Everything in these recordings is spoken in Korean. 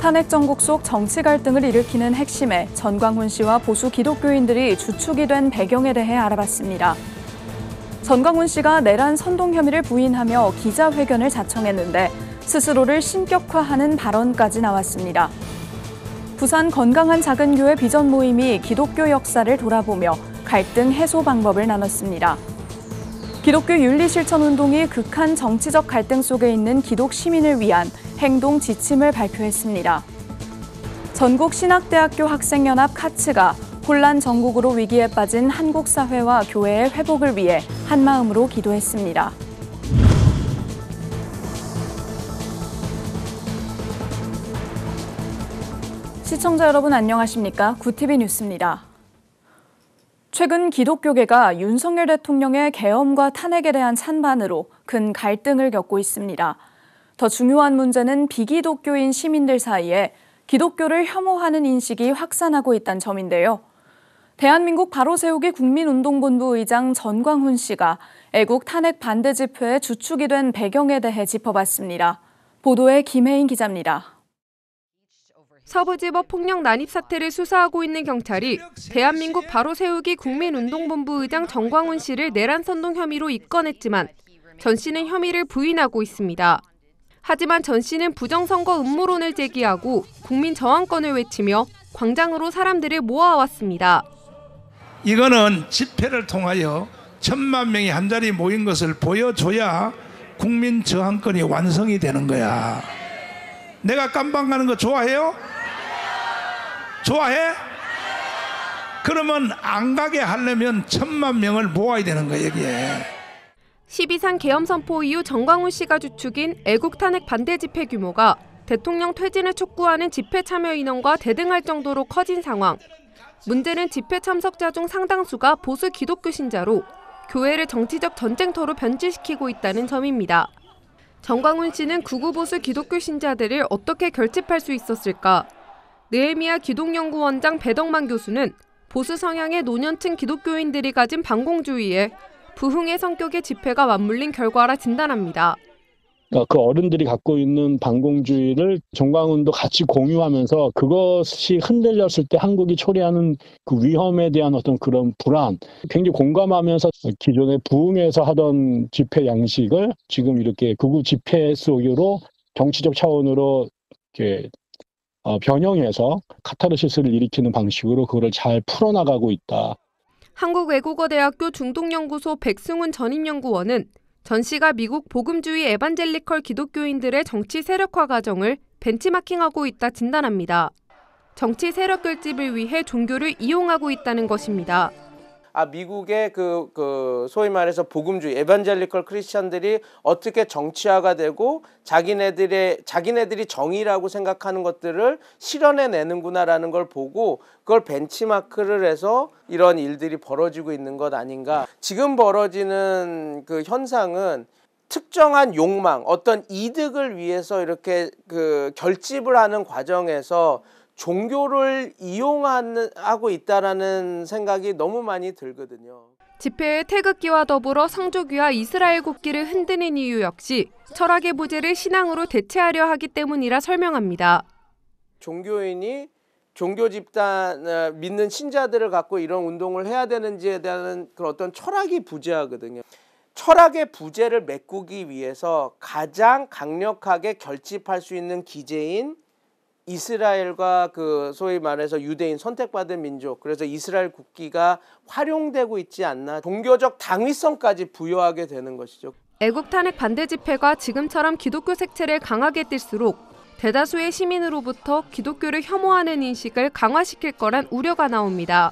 탄핵 정국 속 정치 갈등을 일으키는 핵심에 전광훈 씨와 보수 기독교인들이 주축이 된 배경에 대해 알아봤습니다. 전광훈 씨가 내란 선동 혐의를 부인하며 기자회견을 자청했는데 스스로를 신격화하는 발언까지 나왔습니다. 부산 건강한 작은 교회 비전 모임이 기독교 역사를 돌아보며 갈등 해소 방법을 나눴습니다. 기독교 윤리실천운동이 극한 정치적 갈등 속에 있는 기독 시민을 위한 행동 지침을 발표했습니다. 전국신학대학교 학생연합 카츠가 혼란 전국으로 위기에 빠진 한국 사회와 교회의 회복을 위해 한마음으로 기도했습니다. 시청자 여러분 안녕하십니까? 구티비 뉴스입니다. 최근 기독교계가 윤석열 대통령의 계엄과 탄핵에 대한 찬반으로 큰 갈등을 겪고 있습니다. 더 중요한 문제는 비기독교인 시민들 사이에 기독교를 혐오하는 인식이 확산하고 있다는 점인데요. 대한민국 바로세우기 국민운동본부 의장 전광훈 씨가 애국 탄핵 반대 집회의 주축이 된 배경에 대해 짚어봤습니다. 보도에 김혜인 기자입니다. 서부지법 폭력 난입 사태를 수사하고 있는 경찰이 대한민국 바로세우기 국민운동본부 의장 전광훈 씨를 내란 선동 혐의로 입건했지만 전 씨는 혐의를 부인하고 있습니다. 하지만 전 씨는 부정선거 음모론을 제기하고 국민 저항권을 외치며 광장으로 사람들을 모아왔습니다. 이거는 집회를 통하여 1,000만 명이 한자리 모인 것을 보여줘야 국민 저항권이 완성이 되는 거야. 내가 깜방 가는 거 좋아해요? 좋아해? 그러면 안 가게 하려면 1,000만 명을 모아야 되는 거야, 여기에. 12.3 계엄 선포 이후 전광훈 씨가 주축인 애국 탄핵 반대 집회 규모가 대통령 퇴진을 촉구하는 집회 참여 인원과 대등할 정도로 커진 상황. 문제는 집회 참석자 중 상당수가 보수 기독교 신자로 교회를 정치적 전쟁터로 변질시키고 있다는 점입니다. 전광훈 씨는 극우 보수 기독교 신자들을 어떻게 결집할 수 있었을까? 느헤미야 기독연구원장 배덕만 교수는 보수 성향의 노년층 기독교인들이 가진 반공주의에 부흥의 성격의 집회가 맞물린 결과라 진단합니다. 그 어른들이 갖고 있는 반공주의를 전광훈도 같이 공유하면서 그것이 흔들렸을 때 한국이 초래하는 그 위험에 대한 어떤 그런 불안, 굉장히 공감하면서 기존의 부흥에서 하던 집회 양식을 지금 이렇게 극우 집회 속으로 정치적 차원으로 이렇게 변형해서 카타르시스를 일으키는 방식으로 그거를 잘 풀어나가고 있다. 한국외국어대학교 중동연구소 백승훈 전임연구원은 전 씨가 미국 복음주의 에반젤리컬 기독교인들의 정치 세력화 과정을 벤치마킹하고 있다 진단합니다. 정치 세력 결집을 위해 종교를 이용하고 있다는 것입니다. 미국의 소위 말해서 복음주의 에반젤리컬 크리스천들이 어떻게 정치화가 되고 자기네들이 정의라고 생각하는 것들을 실현해내는구나라는 걸 보고 그걸 벤치마크를 해서 이런 일들이 벌어지고 있는 것 아닌가. 지금 벌어지는 그 현상은 특정한 욕망, 어떤 이득을 위해서 이렇게 결집을 하는 과정에서 종교를 이용하고 있다라는 생각이 너무 많이 들거든요. 집회의 태극기와 더불어 성조기와 이스라엘 국기를 흔드는 이유 역시 철학의 부재를 신앙으로 대체하려 하기 때문이라 설명합니다. 종교인이 종교 집단 믿는 신자들을 갖고 이런 운동을 해야 되는지에 대한 그런 어떤 철학이 부재하거든요. 철학의 부재를 메꾸기 위해서 가장 강력하게 결집할 수 있는 기제인 이스라엘과 소위 말해서 유대인 선택받은 민족, 그래서 이스라엘 국기가 활용되고 있지 않나, 종교적 당위성까지 부여하게 되는 것이죠. 애국 탄핵 반대 집회가 지금처럼 기독교 색채를 강하게 띨수록 대다수의 시민으로부터 기독교를 혐오하는 인식을 강화시킬 거란 우려가 나옵니다.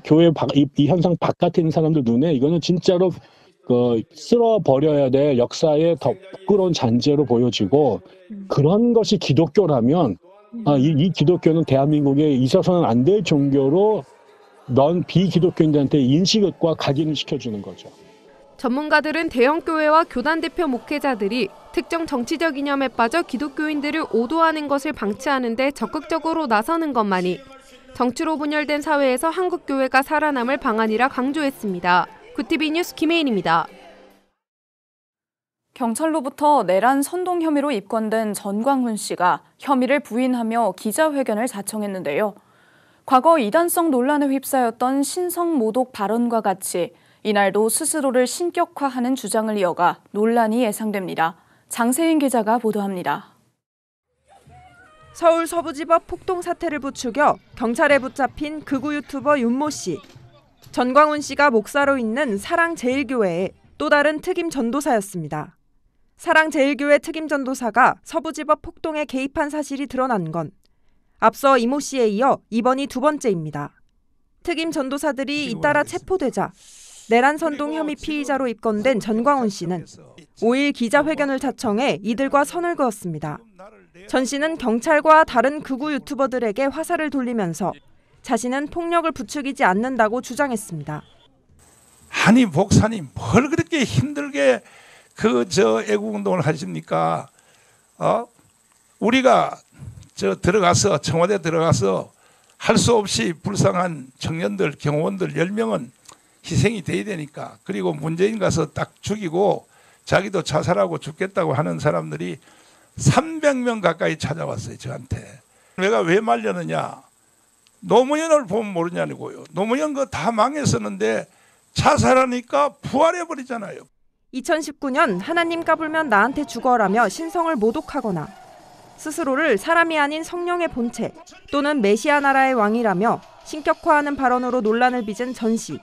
교회 이 현상 바깥에 있는 사람들 눈에 이거는 진짜로 쓸어버려야 될 역사의 더 부끄러운 잔재로 보여지고, 그런 것이 기독교라면 이 기독교는 대한민국에 있어서는 안 될 종교로 넌 비기독교인들한테 인식과 각인을 시켜주는 거죠. 전문가들은 대형교회와 교단 대표 목회자들이 특정 정치적 이념에 빠져 기독교인들을 오도하는 것을 방치하는 데 적극적으로 나서는 것만이 정치로 분열된 사회에서 한국교회가 살아남을 방안이라 강조했습니다. 구티비 뉴스 김혜인입니다. 경찰로부터 내란 선동 혐의로 입건된 전광훈 씨가 혐의를 부인하며 기자회견을 자청했는데요. 과거 이단성 논란에 휩싸였던 신성모독 발언과 같이 이날도 스스로를 신격화하는 주장을 이어가 논란이 예상됩니다. 장세인 기자가 보도합니다. 서울 서부지법 폭동 사태를 부추겨 경찰에 붙잡힌 극우 유튜버 윤모 씨. 전광훈 씨가 목사로 있는 사랑제일교회의 또 다른 특임 전도사였습니다. 사랑제일교회 특임 전도사가 서부지법 폭동에 개입한 사실이 드러난 건 앞서 이모 씨에 이어 이번이 두 번째입니다. 특임 전도사들이 잇따라 체포되자 내란 선동 혐의 피의자로 입건된 전광훈 씨는 5일 기자회견을 자청해 이들과 선을 그었습니다. 전 씨는 경찰과 다른 극우 유튜버들에게 화살을 돌리면서 자신은 폭력을 부추기지 않는다고 주장했습니다. 아니 목사님 뭘 그렇게 힘들게 애국운동을 하십니까? 우리가 들어가서 청와대 들어가서 할 수 없이 불쌍한 청년들 경호원들 10명은 희생이 돼야 되니까. 그리고 문재인 가서 딱 죽이고 자기도 자살하고 죽겠다고 하는 사람들이 300명 가까이 찾아왔어요 저한테. 내가 왜 말렸느냐. 노무현을 보면 모르냐고요. 노무현 거 다 망했었는데 자살하니까 부활해버리잖아요. 2019년 하나님 까불면 나한테 죽어라며 신성을 모독하거나 스스로를 사람이 아닌 성령의 본체 또는 메시아 나라의 왕이라며 신격화하는 발언으로 논란을 빚은 전 씨.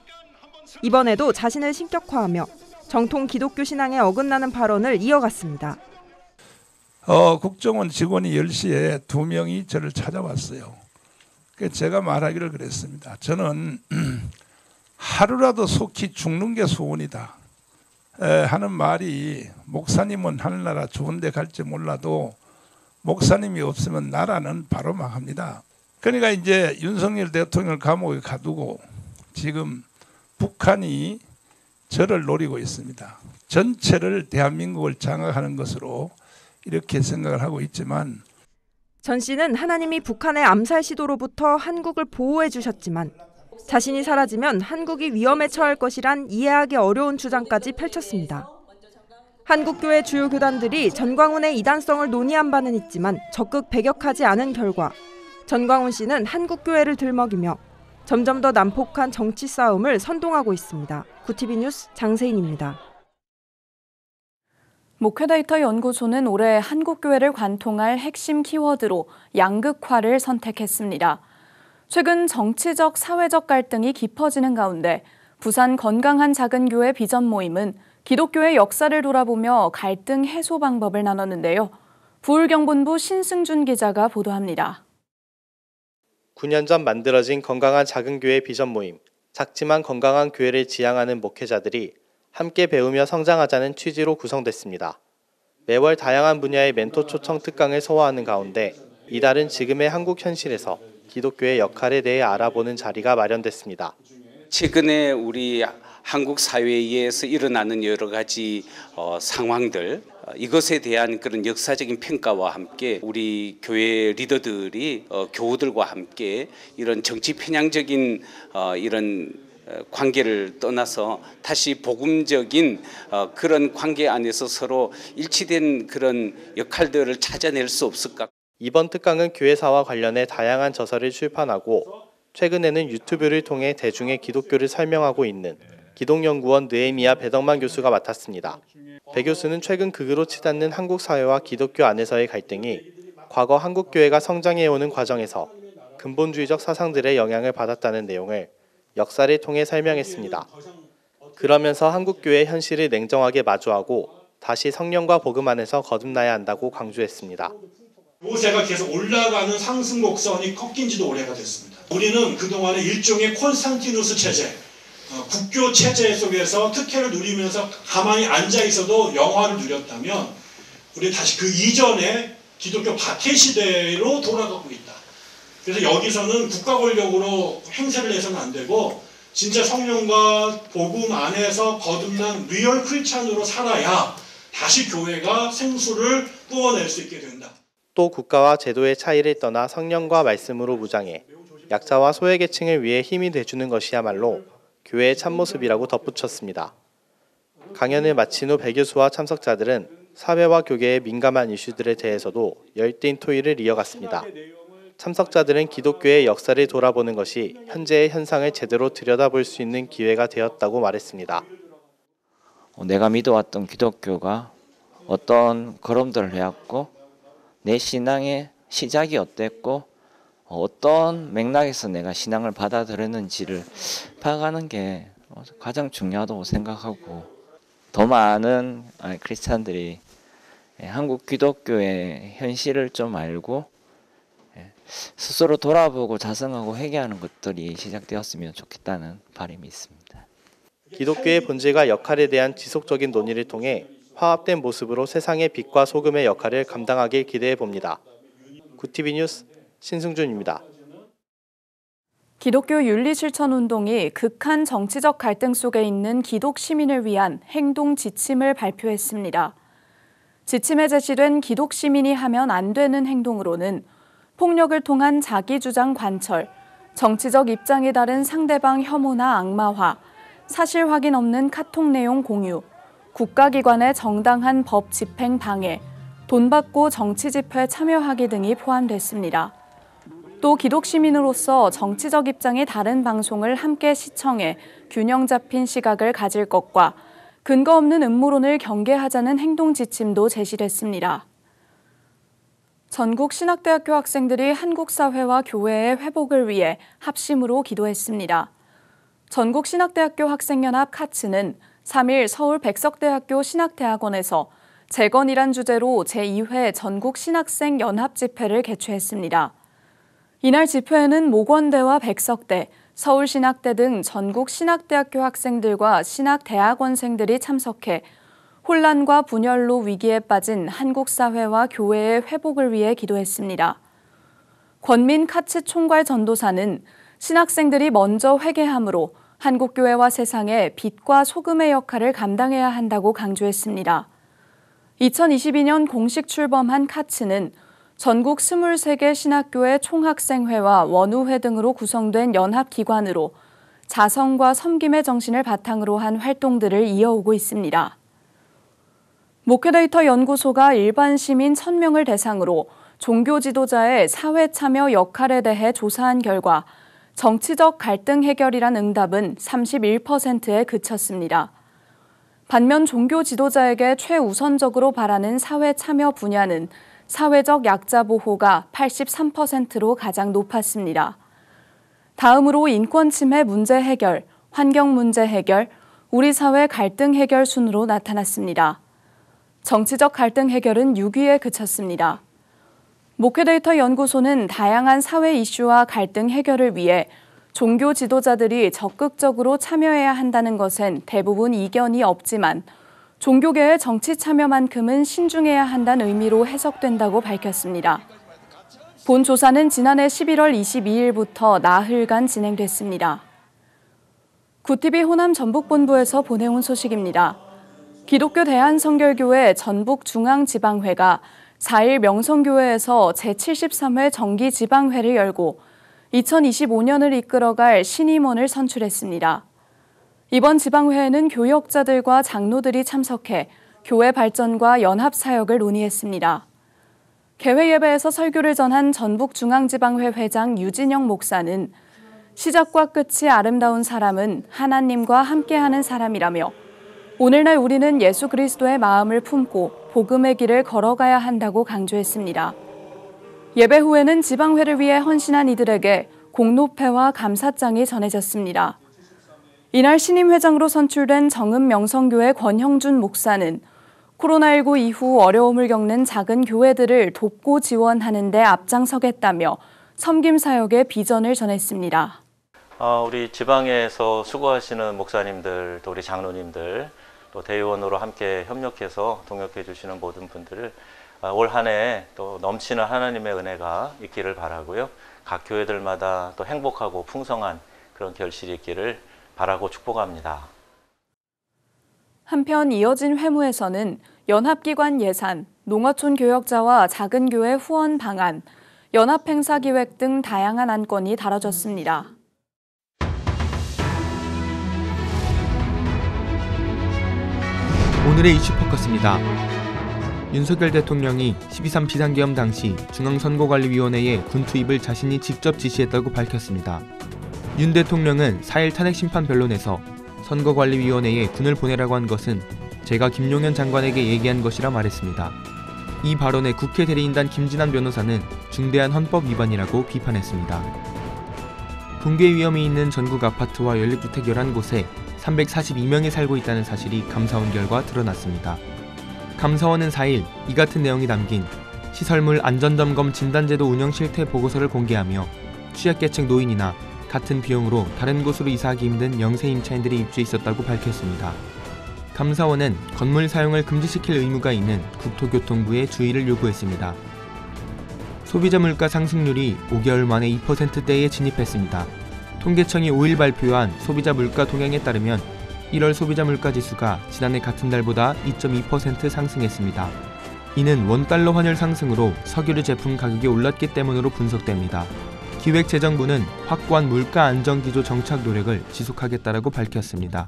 이번에도 자신을 신격화하며 정통 기독교 신앙에 어긋나는 발언을 이어갔습니다. 국정원 직원이 10시에 2명이 저를 찾아왔어요. 제가 말하기를 그랬습니다. 저는 하루라도 속히 죽는 게 소원이다 하는 말이 목사님은 하늘나라 좋은 데 갈지 몰라도 목사님이 없으면 나라는 바로 망합니다. 그러니까 이제 윤석열 대통령을 감옥에 가두고 지금 북한이 저를 노리고 있습니다. 전체를 대한민국을 장악하는 것으로 이렇게 생각을 하고 있지만 전 씨는 하나님이 북한의 암살 시도로부터 한국을 보호해 주셨지만 자신이 사라지면 한국이 위험에 처할 것이란 이해하기 어려운 주장까지 펼쳤습니다. 한국교회 주요 교단들이 전광훈의 이단성을 논의한 바는 있지만 적극 배격하지 않은 결과 전광훈 씨는 한국교회를 들먹이며 점점 더 난폭한 정치 싸움을 선동하고 있습니다. 구티비 뉴스 장세인입니다. 목회데이터 연구소는 올해 한국교회를 관통할 핵심 키워드로 양극화를 선택했습니다. 최근 정치적, 사회적 갈등이 깊어지는 가운데 부산 건강한 작은 교회 비전 모임은 기독교의 역사를 돌아보며 갈등 해소 방법을 나눴는데요. 부울경본부 신승준 기자가 보도합니다. 9년 전 만들어진 건강한 작은 교회 비전 모임, 작지만 건강한 교회를 지향하는 목회자들이 함께 배우며 성장하자는 취지로 구성됐습니다. 매월 다양한 분야의 멘토 초청 특강을 소화하는 가운데 이달은 지금의 한국 현실에서 기독교의 역할에 대해 알아보는 자리가 마련됐습니다. 최근에 우리 한국 사회에서 일어나는 여러 가지 상황들, 이것에 대한 그런 역사적인 평가와 함께 우리 교회 리더들이 교우들과 함께 이런 정치 편향적인 이런 관계를 떠나서 다시 복음적인 그런 관계 안에서 서로 일치된 그런 역할들을 찾아낼 수 없을까? 이번 특강은 교회사와 관련해 다양한 저서를 출판하고 최근에는 유튜브를 통해 대중의 기독교를 설명하고 있는 기독연구원 느헤미야 배덕만 교수가 맡았습니다. 배 교수는 최근 극으로 치닫는 한국 사회와 기독교 안에서의 갈등이 과거 한국 교회가 성장해오는 과정에서 근본주의적 사상들의 영향을 받았다는 내용을 역사를 통해 설명했습니다. 그러면서 한국 교회의 현실을 냉정하게 마주하고 다시 성령과 복음 안에서 거듭나야 한다고 강조했습니다. 모세가 계속 올라가는 상승 곡선이 꺾인 지도 오래가 됐습니다. 우리는 그동안에 일종의 콘스탄티누스 체제, 국교 체제 속에서 특혜를 누리면서 가만히 앉아 있어도 영화를 누렸다면 우리 다시 그 이전의 기독교 박해 시대로 돌아가고 있다. 그래서 여기서는 국가 권력으로 행세를 해서는 안 되고 진짜 성령과 복음 안에서 거듭난 리얼 크리스찬으로 살아야 다시 교회가 생수를 뿌어낼 수 있게 된다. 또 국가와 제도의 차이를 떠나 성령과 말씀으로 무장해 약자와 소외계층을 위해 힘이 돼주는 것이야말로 교회의 참모습이라고 덧붙였습니다. 강연을 마친 후 배 교수와 참석자들은 사회와 교계의 민감한 이슈들에 대해서도 열띤 토의를 이어갔습니다. 참석자들은 기독교의 역사를 돌아보는 것이 현재의 현상을 제대로 들여다볼 수 있는 기회가 되었다고 말했습니다. 내가 믿어왔던 기독교가 어떤 걸음들을 해왔고 내 신앙의 시작이 어땠고 어떤 맥락에서 내가 신앙을 받아들였는지를 파악하는 게 가장 중요하다고 생각하고 더 많은 크리스찬들이 한국 기독교의 현실을 좀 알고 스스로 돌아보고 자성하고 회개하는 것들이 시작되었으면 좋겠다는 바람이 있습니다. 기독교의 본질과 역할에 대한 지속적인 논의를 통해 화합된 모습으로 세상의 빛과 소금의 역할을 감당하길 기대해 봅니다. 구TV 뉴스 신승준입니다. 기독교 윤리실천운동이 극한 정치적 갈등 속에 있는 기독 시민을 위한 행동 지침을 발표했습니다. 지침에 제시된 기독 시민이 하면 안 되는 행동으로는 폭력을 통한 자기주장 관철, 정치적 입장이 다른 상대방 혐오나 악마화, 사실 확인 없는 카톡 내용 공유, 국가기관의 정당한 법 집행 방해, 돈 받고 정치 집회에 참여하기 등이 포함됐습니다. 또 기독 시민으로서 정치적 입장이 다른 방송을 함께 시청해 균형 잡힌 시각을 가질 것과 근거 없는 음모론을 경계하자는 행동 지침도 제시됐습니다. 전국 신학대학교 학생들이 한국 사회와 교회의 회복을 위해 합심으로 기도했습니다. 전국 신학대학교 학생연합 카츠는 3일 서울 백석대학교 신학대학원에서 재건이란 주제로 제2회 전국 신학생 연합 집회를 개최했습니다. 이날 집회에는 모건대와 백석대, 서울신학대 등 전국 신학대학교 학생들과 신학대학원생들이 참석해 혼란과 분열로 위기에 빠진 한국 사회와 교회의 회복을 위해 기도했습니다. 권민 카츠 총괄 전도사는 신학생들이 먼저 회개함으로 한국교회와 세상에 빛과 소금의 역할을 감당해야 한다고 강조했습니다. 2022년 공식 출범한 카츠는 전국 23개 신학교의 총학생회와 원우회 등으로 구성된 연합기관으로 자성과 섬김의 정신을 바탕으로 한 활동들을 이어오고 있습니다. 목회데이터 연구소가 일반 시민 1000명을 대상으로 종교 지도자의 사회 참여 역할에 대해 조사한 결과 정치적 갈등 해결이란 응답은 31%에 그쳤습니다. 반면 종교 지도자에게 최우선적으로 바라는 사회 참여 분야는 사회적 약자 보호가 83%로 가장 높았습니다. 다음으로 인권 침해 문제 해결, 환경 문제 해결, 우리 사회 갈등 해결 순으로 나타났습니다. 정치적 갈등 해결은 6위에 그쳤습니다. 목회데이터 연구소는 다양한 사회 이슈와 갈등 해결을 위해 종교 지도자들이 적극적으로 참여해야 한다는 것엔 대부분 이견이 없지만 종교계의 정치 참여만큼은 신중해야 한다는 의미로 해석된다고 밝혔습니다. 본 조사는 지난해 11월 22일부터 나흘간 진행됐습니다. 구TV 호남 전북본부에서 보내온 소식입니다. 기독교 대한성결교회 전북중앙지방회가 4일 명성교회에서 제73회 정기지방회를 열고 2025년을 이끌어갈 신임원을 선출했습니다. 이번 지방회에는 교역자들과 장로들이 참석해 교회 발전과 연합 사역을 논의했습니다. 개회 예배에서 설교를 전한 전북중앙지방회 회장 유진영 목사는 시작과 끝이 아름다운 사람은 하나님과 함께하는 사람이라며 오늘날 우리는 예수 그리스도의 마음을 품고 복음의 길을 걸어가야 한다고 강조했습니다. 예배 후에는 지방회를 위해 헌신한 이들에게 공로패와 감사장이 전해졌습니다. 이날 신임회장으로 선출된 정읍 명성교회 권형준 목사는 코로나19 이후 어려움을 겪는 작은 교회들을 돕고 지원하는 데 앞장서겠다며 섬김 사역의 비전을 전했습니다. 우리 지방에서 수고하시는 목사님들, 또 우리 장로님들, 또 대의원으로 함께 협력해서 동역해 주시는 모든 분들을 올 한 해 또 넘치는 하나님의 은혜가 있기를 바라고요. 각 교회들마다 또 행복하고 풍성한 그런 결실이 있기를 바라고 축복합니다. 한편 이어진 회무에서는 연합기관 예산, 농어촌 교역자와 작은 교회 후원 방안, 연합행사 기획 등 다양한 안건이 다뤄졌습니다. 오늘의 이슈 포커스입니다. 윤석열 대통령이 12.3 비상계엄 당시 중앙선거관리위원회에 군 투입을 자신이 직접 지시했다고 밝혔습니다. 윤 대통령은 4일 탄핵 심판 변론에서 선거관리위원회에 군을 보내라고 한 것은 제가 김용현 장관에게 얘기한 것이라 말했습니다. 이 발언에 국회 대리인단 김진환 변호사는 중대한 헌법 위반이라고 비판했습니다. 붕괴 위험이 있는 전국 아파트와 연립주택 11곳에 342명이 살고 있다는 사실이 감사원 결과 드러났습니다. 감사원은 4일 이 같은 내용이 담긴 시설물 안전점검 진단제도 운영 실태 보고서를 공개하며 취약계층 노인이나 같은 비용으로 다른 곳으로 이사하기 힘든 영세 임차인들이 입주해 있었다고 밝혔습니다. 감사원은 건물 사용을 금지시킬 의무가 있는 국토교통부에 주의를 요구했습니다. 소비자 물가 상승률이 5개월 만에 2%대에 진입했습니다. 통계청이 5일 발표한 소비자 물가 동향에 따르면 1월 소비자 물가 지수가 지난해 같은 달보다 2.2% 상승했습니다. 이는 원달러 환율 상승으로 석유류 제품 가격이 올랐기 때문으로 분석됩니다. 기획재정부는 확고한 물가 안정기조 정착 노력을 지속하겠다라고 밝혔습니다.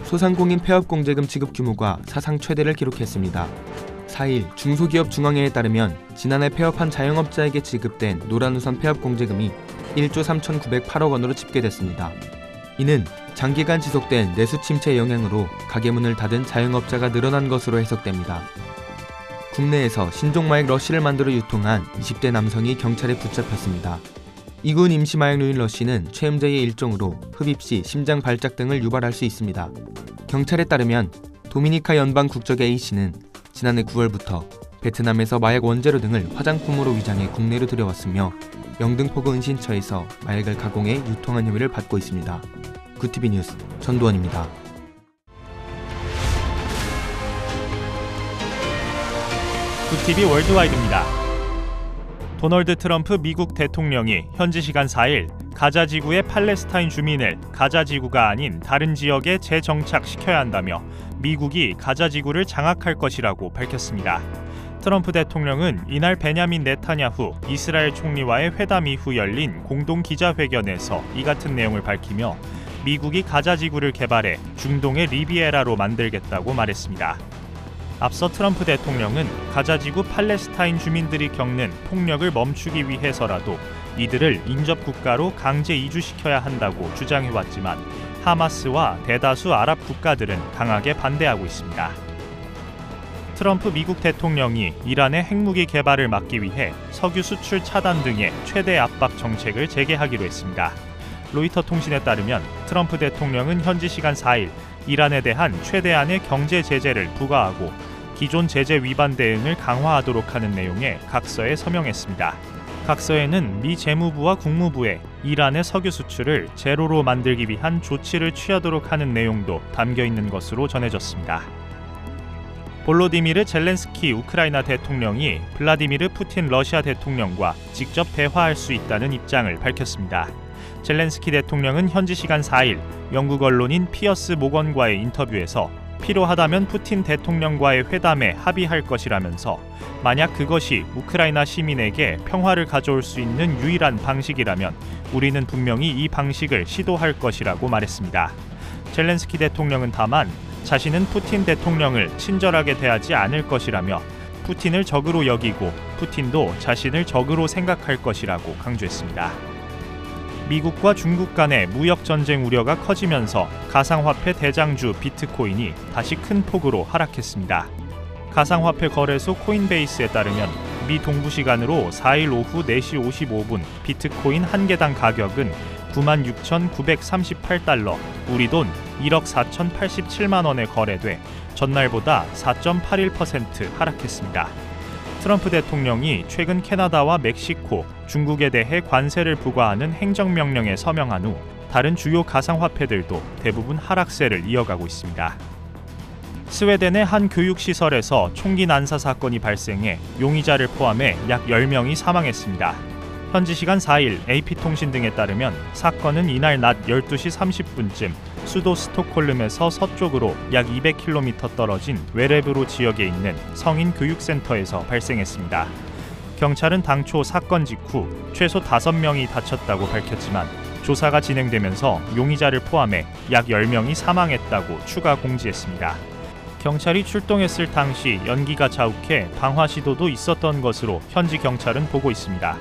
소상공인 폐업공제금 지급 규모가 사상 최대를 기록했습니다. 4일 중소기업 중앙회에 따르면 지난해 폐업한 자영업자에게 지급된 노란우선 폐업공제금이 1조 3,908억 원으로 집계됐습니다. 이는 장기간 지속된 내수 침체 영향으로 가게 문을 닫은 자영업자가 늘어난 것으로 해석됩니다. 국내에서 신종마약 러쉬를 만들어 유통한 20대 남성이 경찰에 붙잡혔습니다. 이군 임시마약류인 러쉬는 최음제의 일종으로 흡입 시 심장 발작 등을 유발할 수 있습니다. 경찰에 따르면 도미니카 연방 국적 A씨는 지난해 9월부터 베트남에서 마약 원재료 등을 화장품으로 위장해 국내로 들여왔으며 영등포구 은신처에서 마약을 가공해 유통한 혐의를 받고 있습니다. 구티비 뉴스 전두원입니다. 구티비 월드와이드입니다. 도널드 트럼프 미국 대통령이 현지 시간 4일 가자 지구의 팔레스타인 주민을 가자 지구가 아닌 다른 지역에 재정착시켜야 한다며 미국이 가자 지구를 장악할 것이라고 밝혔습니다. 트럼프 대통령은 이날 베냐민 네타냐후 이스라엘 총리와의 회담 이후 열린 공동 기자회견에서 이 같은 내용을 밝히며 미국이 가자 지구를 개발해 중동의 리비에라로 만들겠다고 말했습니다. 앞서 트럼프 대통령은 가자 지구 팔레스타인 주민들이 겪는 폭력을 멈추기 위해서라도 이들을 인접 국가로 강제 이주시켜야 한다고 주장해왔지만 하마스와 대다수 아랍 국가들은 강하게 반대하고 있습니다. 트럼프 미국 대통령이 이란의 핵무기 개발을 막기 위해 석유 수출 차단 등의 최대 압박 정책을 재개하기로 했습니다. 로이터 통신에 따르면 트럼프 대통령은 현지 시간 4일 이란에 대한 최대한의 경제 제재를 부과하고 기존 제재 위반 대응을 강화하도록 하는 내용의 각서에 서명했습니다. 각서에는 미 재무부와 국무부에 이란의 석유 수출을 제로로 만들기 위한 조치를 취하도록 하는 내용도 담겨 있는 것으로 전해졌습니다. 볼로디미르 젤렌스키 우크라이나 대통령이 블라디미르 푸틴 러시아 대통령과 직접 대화할 수 있다는 입장을 밝혔습니다. 젤렌스키 대통령은 현지 시간 4일 영국 언론인 피어스 모건과의 인터뷰에서 필요하다면 푸틴 대통령과의 회담에 합의할 것이라면서 만약 그것이 우크라이나 시민에게 평화를 가져올 수 있는 유일한 방식이라면 우리는 분명히 이 방식을 시도할 것이라고 말했습니다. 젤렌스키 대통령은 다만 자신은 푸틴 대통령을 친절하게 대하지 않을 것이라며 푸틴을 적으로 여기고 푸틴도 자신을 적으로 생각할 것이라고 강조했습니다. 미국과 중국 간의 무역 전쟁 우려가 커지면서 가상화폐 대장주 비트코인이 다시 큰 폭으로 하락했습니다. 가상화폐 거래소 코인베이스에 따르면 미 동부 시간으로 4일 오후 4시 55분 비트코인 한 개당 가격은 96,938달러, 우리 돈 1억 4,087만 원에 거래돼 전날보다 4.81% 하락했습니다. 트럼프 대통령이 최근 캐나다와 멕시코, 중국에 대해 관세를 부과하는 행정명령에 서명한 후 다른 주요 가상화폐들도 대부분 하락세를 이어가고 있습니다. 스웨덴의 한 교육시설에서 총기 난사 사건이 발생해 용의자를 포함해 약 10명이 사망했습니다. 현지 시간 4일 AP통신 등에 따르면 사건은 이날 낮 12시 30분쯤 수도 스톡홀름에서 서쪽으로 약 200km 떨어진 웨레브로 지역에 있는 성인 교육센터에서 발생했습니다. 경찰은 당초 사건 직후 최소 5명이 다쳤다고 밝혔지만 조사가 진행되면서 용의자를 포함해 약 10명이 사망했다고 추가 공지했습니다. 경찰이 출동했을 당시 연기가 자욱해 방화 시도도 있었던 것으로 현지 경찰은 보고 있습니다.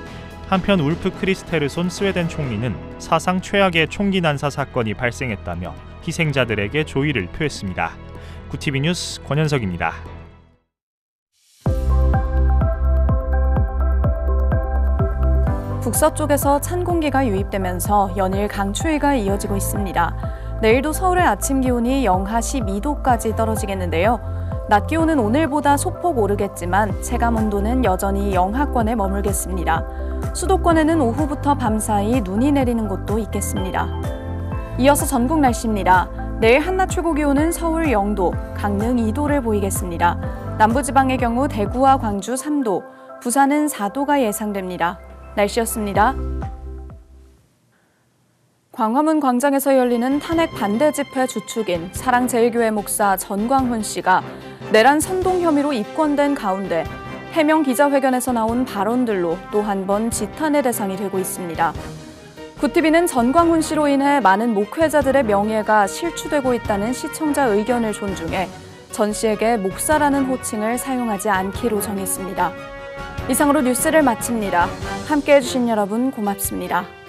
한편 울프 크리스테르손 스웨덴 총리는 사상 최악의 총기 난사 사건이 발생했다며 희생자들에게 조의를 표했습니다. 구티비 뉴스 권현석입니다. 북서쪽에서 찬 공기가 유입되면서 연일 강추위가 이어지고 있습니다. 내일도 서울의 아침 기온이 영하 12도까지 떨어지겠는데요. 낮 기온은 오늘보다 소폭 오르겠지만 체감 온도는 여전히 영하권에 머물겠습니다. 수도권에는 오후부터 밤사이 눈이 내리는 곳도 있겠습니다. 이어서 전국 날씨입니다. 내일 한낮 최고 기온은 서울 0도, 강릉 2도를 보이겠습니다. 남부지방의 경우 대구와 광주 3도, 부산은 4도가 예상됩니다. 날씨였습니다. 광화문 광장에서 열리는 탄핵 반대 집회 주축인 사랑제일교회 목사 전광훈 씨가 내란 선동 혐의로 입건된 가운데 해명 기자회견에서 나온 발언들로 또 한 번 지탄의 대상이 되고 있습니다. 구티비는 전광훈 씨로 인해 많은 목회자들의 명예가 실추되고 있다는 시청자 의견을 존중해 전 씨에게 목사라는 호칭을 사용하지 않기로 정했습니다. 이상으로 뉴스를 마칩니다. 함께해 주신 여러분 고맙습니다.